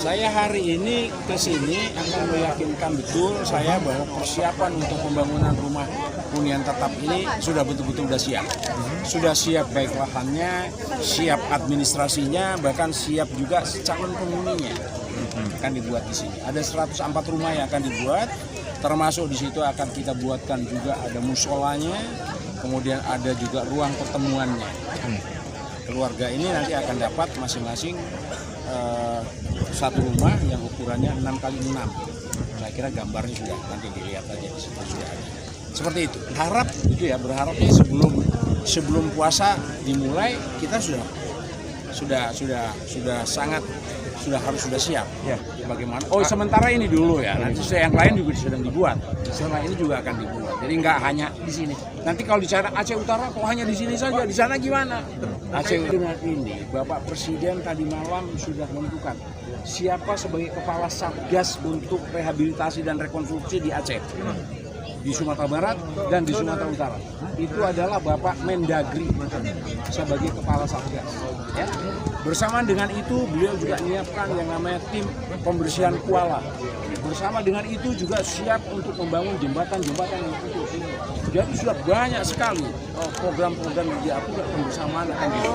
Saya hari ini ke sini akan meyakinkan betul saya bahwa persiapan untuk pembangunan rumah hunian tetap ini sudah betul-betul sudah siap. Sudah siap baik lahannya, siap administrasinya, bahkan siap juga calon penghuninya akan dibuat di sini. Ada 104 rumah yang akan dibuat, termasuk di situ akan kita buatkan juga ada musolanya, kemudian ada juga ruang pertemuannya. Keluarga ini nanti akan dapat masing-masing satu rumah yang ukurannya 6x6. Saya kira gambarnya sudah nanti dilihat aja di situ sudah ada. Seperti itu. Harap itu ya, berharapnya sebelum puasa dimulai kita sudah siap. Ya. Bagaimana? Oh, sementara ini dulu ya. Nanti yang lain juga sedang dibuat. Setelah ini juga akan dibuat. Jadi nggak hanya di sini. Nanti kalau di sana Aceh Utara kok hanya di sini saja, di sana gimana? Aceh Utara ini Bapak Presiden tadi malam sudah menentukan siapa sebagai kepala Satgas untuk rehabilitasi dan rekonstruksi di Aceh. Di Sumatera Barat dan di Sumatera Utara. Itu adalah Bapak Mendagri sebagai kepala Satgas. Ya. Bersama dengan itu beliau juga menyiapkan yang namanya tim pembersihan kuala. Bersama dengan itu juga siap untuk membangun jembatan-jembatan yang putus. Jadi sudah banyak sekali program-program yang diatur kebersamaan akan dilakukan.